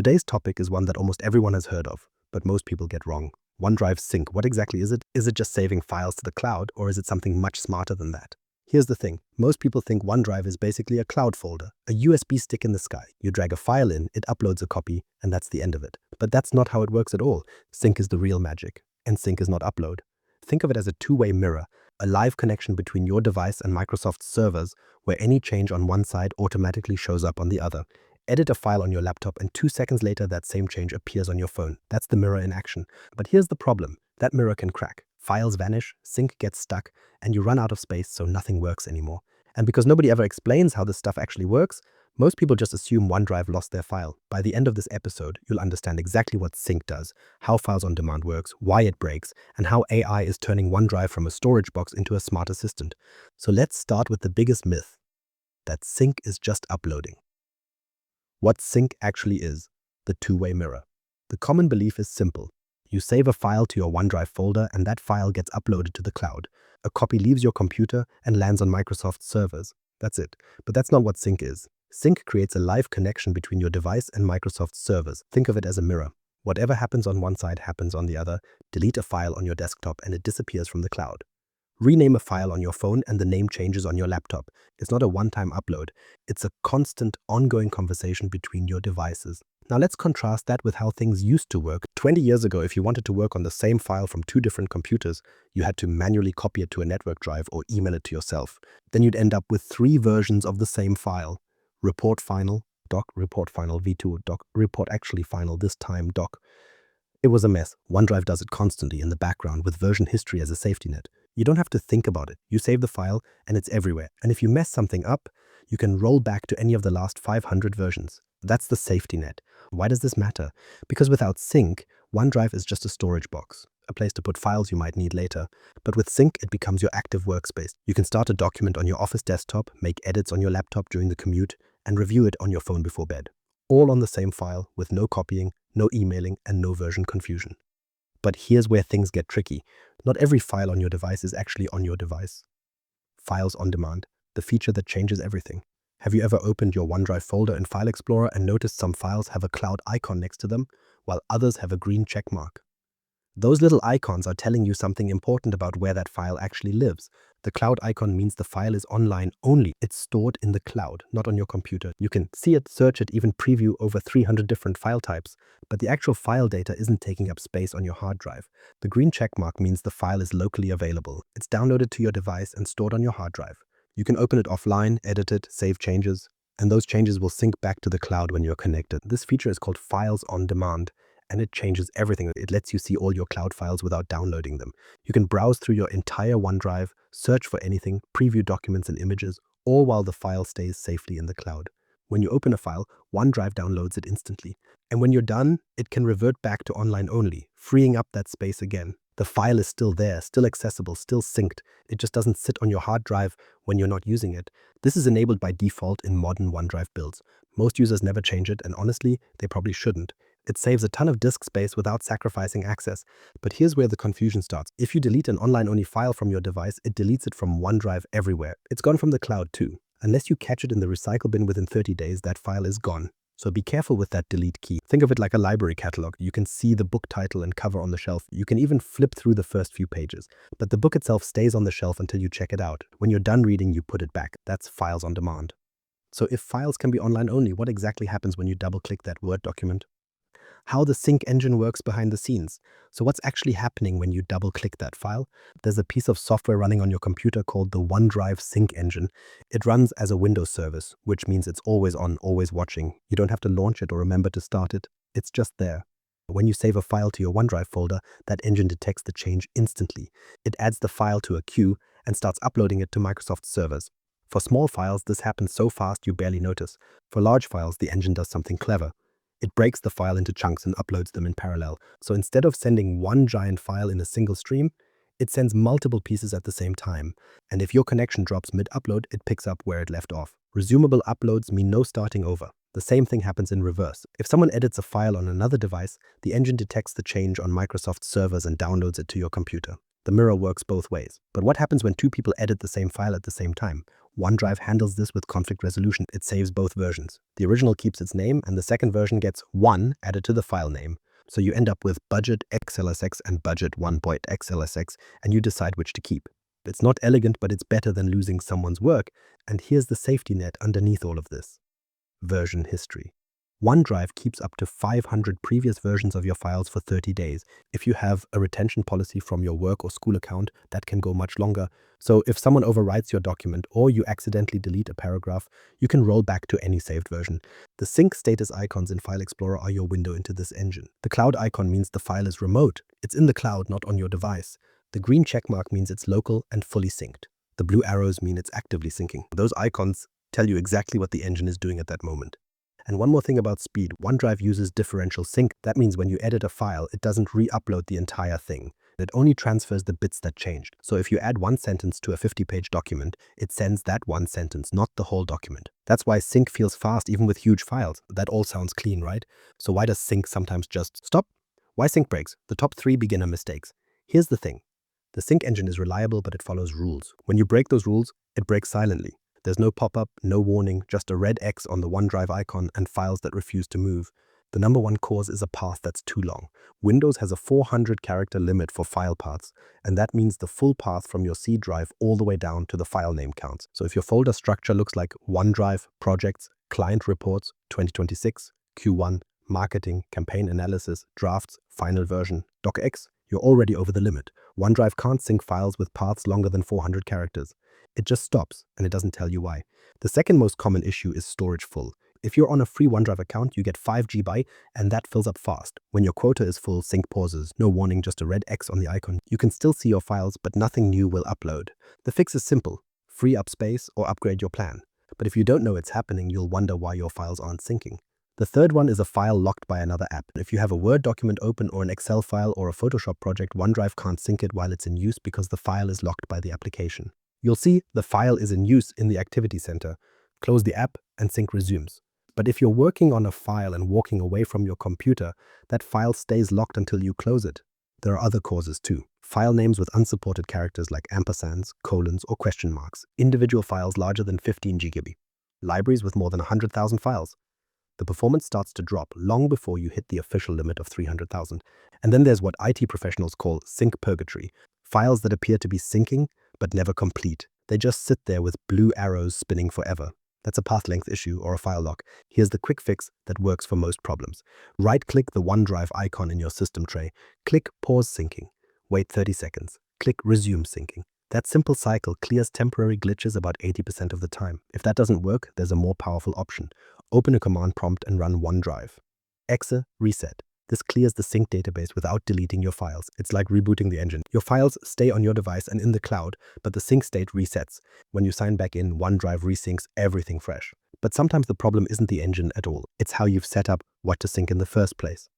Today's topic is one that almost everyone has heard of, but most people get wrong. OneDrive Sync. What exactly is it? Is it just saving files to the cloud, or is it something much smarter than that? Here's the thing. Most people think OneDrive is basically a cloud folder, a USB stick in the sky. You drag a file in, it uploads a copy, and that's the end of it. But that's not how it works at all. Sync is the real magic, and sync is not upload. Think of it as a two-way mirror, a live connection between your device and Microsoft's servers, where any change on one side automatically shows up on the other. Edit a file on your laptop, and 2 seconds later that same change appears on your phone. That's the mirror in action. But here's the problem. That mirror can crack. Files vanish, sync gets stuck, and you run out of space, so nothing works anymore. And because nobody ever explains how this stuff actually works, most people just assume OneDrive lost their file. By the end of this episode, you'll understand exactly what sync does, how files on demand works, why it breaks, and how AI is turning OneDrive from a storage box into a smart assistant. So let's start with the biggest myth, that sync is just uploading. What sync actually is, the two-way mirror. The common belief is simple. You save a file to your OneDrive folder and that file gets uploaded to the cloud. A copy leaves your computer and lands on Microsoft's servers. That's it. But that's not what sync is. Sync creates a live connection between your device and Microsoft's servers. Think of it as a mirror. Whatever happens on one side happens on the other. Delete a file on your desktop and it disappears from the cloud. Rename a file on your phone and the name changes on your laptop. It's not a one-time upload. It's a constant, ongoing conversation between your devices. Now let's contrast that with how things used to work. 20 years ago, if you wanted to work on the same file from 2 different computers, you had to manually copy it to a network drive or email it to yourself. Then you'd end up with 3 versions of the same file. Report final, doc, report final v2, doc, report actually final, this time doc. It was a mess. OneDrive does it constantly in the background with version history as a safety net. You don't have to think about it. You save the file and it's everywhere. And if you mess something up, you can roll back to any of the last 500 versions. That's the safety net. Why does this matter? Because without sync, OneDrive is just a storage box, a place to put files you might need later. But with sync, it becomes your active workspace. You can start a document on your office desktop, make edits on your laptop during the commute, and review it on your phone before bed. All on the same file with no copying, no emailing, and no version confusion. But here's where things get tricky. Not every file on your device is actually on your device. Files on demand, the feature that changes everything. Have you ever opened your OneDrive folder in File Explorer and noticed some files have a cloud icon next to them, while others have a green check mark? Those little icons are telling you something important about where that file actually lives. The cloud icon means the file is online only. It's stored in the cloud, not on your computer. You can see it, search it, even preview over 300 different file types, but the actual file data isn't taking up space on your hard drive. The green check mark means the file is locally available. It's downloaded to your device and stored on your hard drive. You can open it offline, edit it, save changes, and those changes will sync back to the cloud when you're connected. This feature is called Files on Demand, and it changes everything. It lets you see all your cloud files without downloading them. You can browse through your entire OneDrive, search for anything, preview documents and images, all while the file stays safely in the cloud. When you open a file, OneDrive downloads it instantly. And when you're done, it can revert back to online only, freeing up that space again. The file is still there, still accessible, still synced. It just doesn't sit on your hard drive when you're not using it. This is enabled by default in modern OneDrive builds. Most users never change it, and honestly, they probably shouldn't. It saves a ton of disk space without sacrificing access. But here's where the confusion starts. If you delete an online-only file from your device, it deletes it from OneDrive everywhere. It's gone from the cloud too. Unless you catch it in the recycle bin within 30 days, that file is gone. So be careful with that delete key. Think of it like a library catalog. You can see the book title and cover on the shelf. You can even flip through the first few pages. But the book itself stays on the shelf until you check it out. When you're done reading, you put it back. That's files on demand. So if files can be online only, what exactly happens when you double-click that Word document? How the sync engine works behind the scenes. So what's actually happening when you double-click that file? There's a piece of software running on your computer called the OneDrive Sync engine. It runs as a Windows service, which means it's always on, always watching. You don't have to launch it or remember to start it. It's just there. When you save a file to your OneDrive folder, that engine detects the change instantly. It adds the file to a queue and starts uploading it to Microsoft's servers. For small files, this happens so fast you barely notice. For large files, the engine does something clever. It breaks the file into chunks and uploads them in parallel. So instead of sending one giant file in a single stream, it sends multiple pieces at the same time. And if your connection drops mid-upload, it picks up where it left off. Resumable uploads mean no starting over. The same thing happens in reverse. If someone edits a file on another device, the engine detects the change on Microsoft's servers and downloads it to your computer. The mirror works both ways. But what happens when 2 people edit the same file at the same time? OneDrive handles this with conflict resolution. It saves both versions. The original keeps its name, and the second version gets 1 added to the file name. So you end up with budget XLSX and budget 1.xlsx, and you decide which to keep. It's not elegant, but it's better than losing someone's work. And here's the safety net underneath all of this. Version history. OneDrive keeps up to 500 previous versions of your files for 30 days. If you have a retention policy from your work or school account, that can go much longer. So if someone overwrites your document or you accidentally delete a paragraph, you can roll back to any saved version. The sync status icons in File Explorer are your window into this engine. The cloud icon means the file is remote. It's in the cloud, not on your device. The green checkmark means it's local and fully synced. The blue arrows mean it's actively syncing. Those icons tell you exactly what the engine is doing at that moment. And one more thing about speed, OneDrive uses differential sync. That means when you edit a file, it doesn't re-upload the entire thing. It only transfers the bits that changed. So if you add one sentence to a 50-page document, it sends that one sentence, not the whole document. That's why sync feels fast even with huge files. That all sounds clean, right? So why does sync sometimes just stop? Why sync breaks? The top 3 beginner mistakes. Here's the thing. The sync engine is reliable, but it follows rules. When you break those rules, it breaks silently. There's no pop-up, no warning, just a red X on the OneDrive icon and files that refuse to move. The number one cause is a path that's too long. Windows has a 400-character limit for file paths, and that means the full path from your C drive all the way down to the file name counts. So if your folder structure looks like OneDrive, Projects, Client Reports, 2026, Q1, Marketing, Campaign Analysis, Drafts, Final Version, DocX, you're already over the limit. OneDrive can't sync files with paths longer than 400 characters. It just stops, and it doesn't tell you why. The second most common issue is storage full. If you're on a free OneDrive account, you get 5 GB, and that fills up fast. When your quota is full, sync pauses. No warning, just a red X on the icon. You can still see your files, but nothing new will upload. The fix is simple. Free up space or upgrade your plan. But if you don't know it's happening, you'll wonder why your files aren't syncing. The third one is a file locked by another app. If you have a Word document open or an Excel file or a Photoshop project, OneDrive can't sync it while it's in use because the file is locked by the application. You'll see the file is in use in the Activity Center. Close the app and sync resumes. But if you're working on a file and walking away from your computer, that file stays locked until you close it. There are other causes too. File names with unsupported characters like ampersands, colons, or question marks. Individual files larger than 15 GB. Libraries with more than 100,000 files. The performance starts to drop long before you hit the official limit of 300,000. And then there's what IT professionals call sync purgatory. Files that appear to be syncing, but never complete. They just sit there with blue arrows spinning forever. That's a path length issue or a file lock. Here's the quick fix that works for most problems. Right-click the OneDrive icon in your system tray. Click Pause Syncing. Wait 30 seconds. Click Resume Syncing. That simple cycle clears temporary glitches about 80% of the time. If that doesn't work, there's a more powerful option. Open a command prompt and run OneDrive. Exe reset. This clears the sync database without deleting your files. It's like rebooting the engine. Your files stay on your device and in the cloud, but the sync state resets. When you sign back in, OneDrive resyncs everything fresh. But sometimes the problem isn't the engine at all. It's how you've set up what to sync in the first place.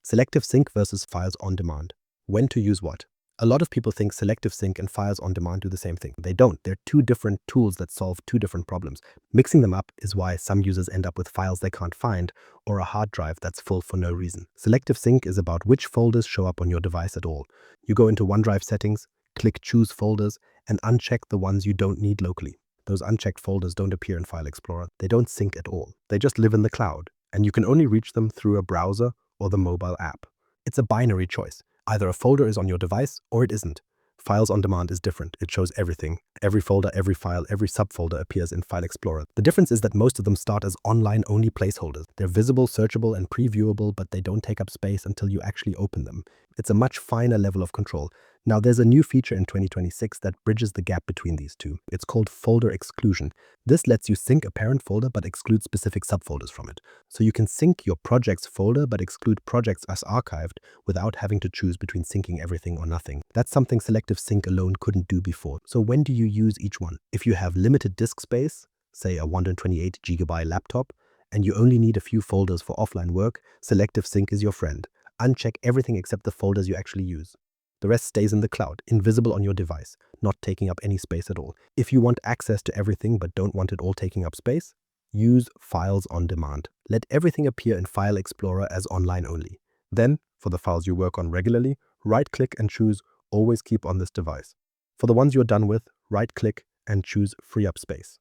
Selective sync versus files on demand. When to use what? A lot of people think selective sync and files on demand do the same thing. They don't. They're two different tools that solve two different problems. Mixing them up is why some users end up with files they can't find or a hard drive that's full for no reason. Selective sync is about which folders show up on your device at all. You go into OneDrive settings, click Choose Folders, and uncheck the ones you don't need locally. Those unchecked folders don't appear in File Explorer. They don't sync at all. They just live in the cloud, and you can only reach them through a browser or the mobile app. It's a binary choice. Either a folder is on your device or it isn't. Files on demand is different. It shows everything. Every folder, every file, every subfolder appears in File Explorer. The difference is that most of them start as online-only placeholders. They're visible, searchable, and previewable, but they don't take up space until you actually open them. It's a much finer level of control. Now, there's a new feature in 2026 that bridges the gap between these two. It's called folder exclusion. This lets you sync a parent folder but exclude specific subfolders from it. So you can sync your projects folder but exclude projects as archived without having to choose between syncing everything or nothing. That's something selective sync alone couldn't do before. So when do you use each one? If you have limited disk space, say a 128 GB laptop, and you only need a few folders for offline work, selective sync is your friend. Uncheck everything except the folders you actually use. The rest stays in the cloud, invisible on your device, not taking up any space at all. If you want access to everything but don't want it all taking up space, use Files on Demand. Let everything appear in File Explorer as online only. Then, for the files you work on regularly, right-click and choose Always Keep on this device. For the ones you're done with, right-click and choose Free Up Space.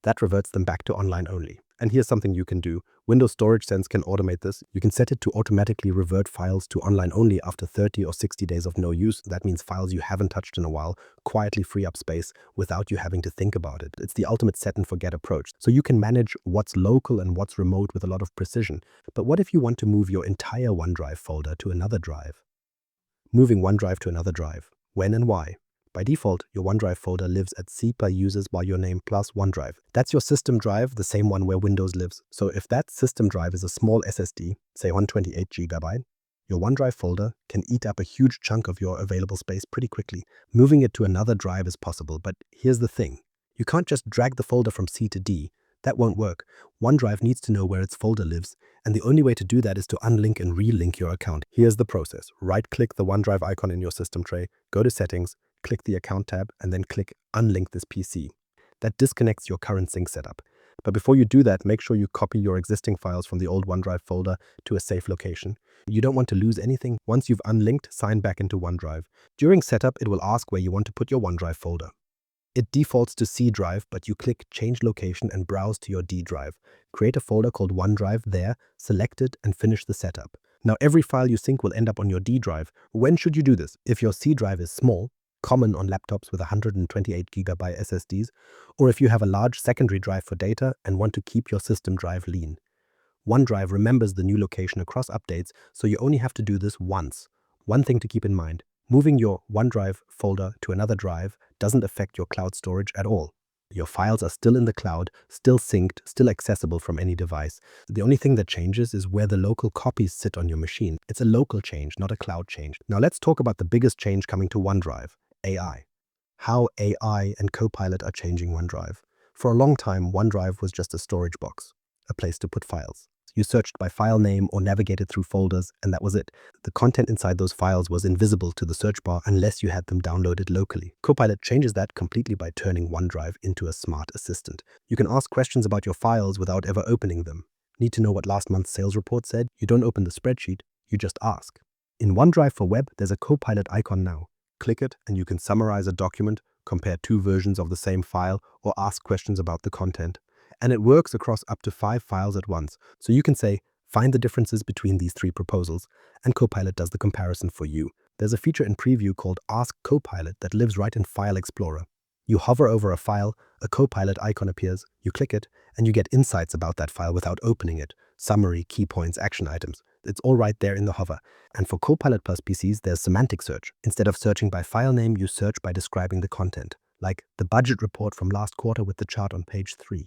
That reverts them back to online only. And here's something you can do. Windows Storage Sense can automate this. You can set it to automatically revert files to online only after 30 or 60 days of no use. That means files you haven't touched in a while quietly free up space without you having to think about it. It's the ultimate set and forget approach. So you can manage what's local and what's remote with a lot of precision. But what if you want to move your entire OneDrive folder to another drive? Moving OneDrive to another drive. When and why? By default, your OneDrive folder lives at C per users by your name plus OneDrive. That's your system drive, the same one where Windows lives. So if that system drive is a small SSD, say 128 GB, your OneDrive folder can eat up a huge chunk of your available space pretty quickly. Moving it to another drive is possible, but here's the thing. You can't just drag the folder from C to D. That won't work. OneDrive needs to know where its folder lives, and the only way to do that is to unlink and relink your account. Here's the process. Right-click the OneDrive icon in your system tray, go to Settings, click the Account tab, and then click Unlink this PC. That disconnects your current sync setup. But before you do that, make sure you copy your existing files from the old OneDrive folder to a safe location. You don't want to lose anything. Once you've unlinked, sign back into OneDrive. During setup, it will ask where you want to put your OneDrive folder. It defaults to C drive, but you click Change Location and browse to your D drive. Create a folder called OneDrive there, select it, and finish the setup. Now every file you sync will end up on your D drive. When should you do this? If your C drive is small, common on laptops with 128 GB SSDs, or if you have a large secondary drive for data and want to keep your system drive lean. OneDrive remembers the new location across updates, so you only have to do this once. One thing to keep in mind, moving your OneDrive folder to another drive doesn't affect your cloud storage at all. Your files are still in the cloud, still synced, still accessible from any device. The only thing that changes is where the local copies sit on your machine. It's a local change, not a cloud change. Now let's talk about the biggest change coming to OneDrive, AI. How AI and Copilot are changing OneDrive. For a long time, OneDrive was just a storage box, a place to put files. You searched by file name or navigated through folders, and that was it. The content inside those files was invisible to the search bar unless you had them downloaded locally. Copilot changes that completely by turning OneDrive into a smart assistant. You can ask questions about your files without ever opening them. Need to know what last month's sales report said? You don't open the spreadsheet, you just ask. In OneDrive for Web, there's a Copilot icon now. Click it, and you can summarize a document, compare two versions of the same file, or ask questions about the content. And it works across up to 5 files at once. So you can say, find the differences between these 3 proposals, and Copilot does the comparison for you. There's a feature in preview called Ask Copilot that lives right in File Explorer. You hover over a file, a Copilot icon appears, you click it, and you get insights about that file without opening it. Summary, key points, action items. It's all right there in the hover. And for Copilot Plus PCs, there's semantic search. Instead of searching by file name, you search by describing the content, like the budget report from last quarter with the chart on page 3.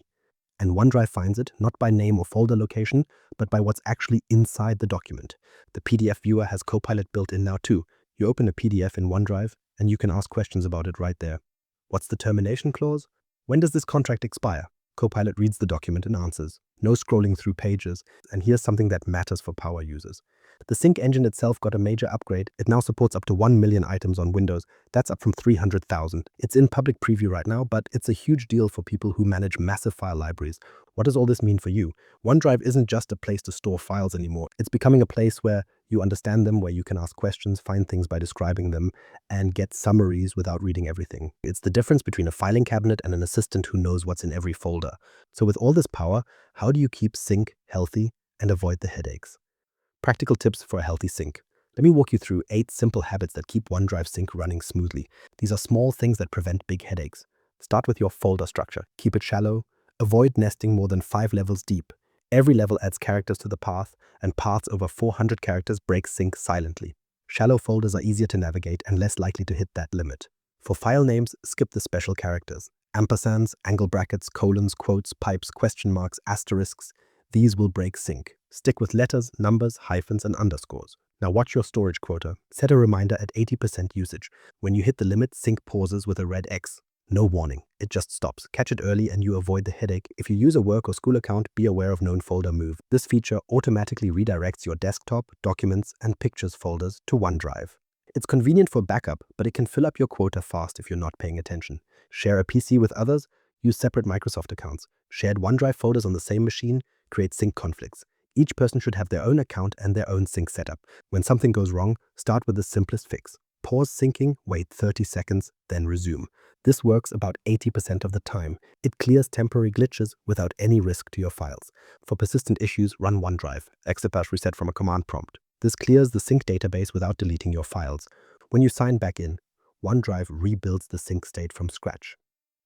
And OneDrive finds it not by name or folder location, but by what's actually inside the document. The PDF viewer has Copilot built in now too. You open a PDF in OneDrive, and you can ask questions about it right there. What's the termination clause? When does this contract expire? Copilot reads the document and answers. No scrolling through pages. And here's something that matters for power users. The Sync engine itself got a major upgrade. It now supports up to 1 million items on Windows. That's up from 300,000. It's in public preview right now, but it's a huge deal for people who manage massive file libraries. What does all this mean for you? OneDrive isn't just a place to store files anymore. It's becoming a place where you understand them, where you can ask questions, find things by describing them, and get summaries without reading everything. It's the difference between a filing cabinet and an assistant who knows what's in every folder. So with all this power, how do you keep Sync healthy and avoid the headaches? Practical tips for a healthy sync. Let me walk you through 8 simple habits that keep OneDrive Sync running smoothly. These are small things that prevent big headaches. Start with your folder structure. Keep it shallow. Avoid nesting more than 5 levels deep. Every level adds characters to the path, and paths over 400 characters break sync silently. Shallow folders are easier to navigate and less likely to hit that limit. For file names, skip the special characters. Ampersands, angle brackets, colons, quotes, pipes, question marks, asterisks. These will break sync. Stick with letters, numbers, hyphens, and underscores. Now watch your storage quota. Set a reminder at 80% usage. When you hit the limit, Sync pauses with a red X. No warning. It just stops. Catch it early and you avoid the headache. If you use a work or school account, be aware of known folder move. This feature automatically redirects your desktop, documents, and pictures folders to OneDrive. It's convenient for backup, but it can fill up your quota fast if you're not paying attention. Share a PC with others? Use separate Microsoft accounts. Shared OneDrive folders on the same machine create sync conflicts. Each person should have their own account and their own sync setup. When something goes wrong, start with the simplest fix. Pause syncing, wait 30 seconds, then resume. This works about 80% of the time. It clears temporary glitches without any risk to your files. For persistent issues, run OneDrive, exit reset from a command prompt. This clears the sync database without deleting your files. When you sign back in, OneDrive rebuilds the sync state from scratch.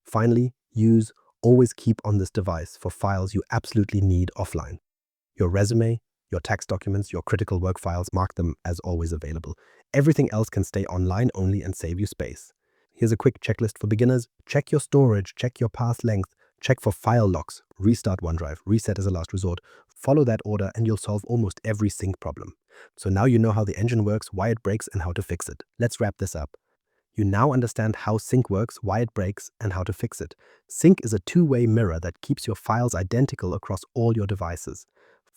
Finally, use Always Keep on this device for files you absolutely need offline. Your resume, your tax documents, your critical work files, mark them as always available. Everything else can stay online only and save you space. Here's a quick checklist for beginners. Check your storage, check your path length, check for file locks, restart OneDrive, reset as a last resort. Follow that order and you'll solve almost every sync problem. So now you know how the engine works, why it breaks, and how to fix it. Let's wrap this up. You now understand how sync works, why it breaks, and how to fix it. Sync is a two-way mirror that keeps your files identical across all your devices.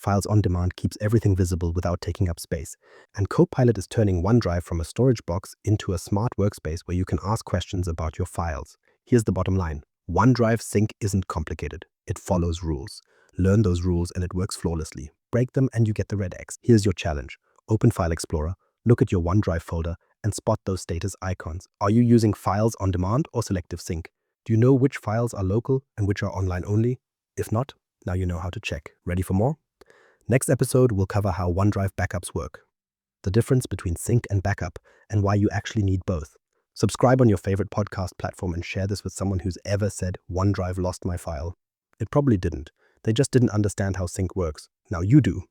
Files on Demand keeps everything visible without taking up space. And Copilot is turning OneDrive from a storage box into a smart workspace where you can ask questions about your files. Here's the bottom line. OneDrive Sync isn't complicated. It follows rules. Learn those rules and it works flawlessly. Break them and you get the red X. Here's your challenge. Open File Explorer, look at your OneDrive folder, and spot those status icons. Are you using Files on Demand or Selective Sync? Do you know which files are local and which are online only? If not, now you know how to check. Ready for more? Next episode, we'll cover how OneDrive backups work, the difference between sync and backup, and why you actually need both. Subscribe on your favorite podcast platform and share this with someone who's ever said, OneDrive lost my file. It probably didn't. They just didn't understand how sync works. Now you do.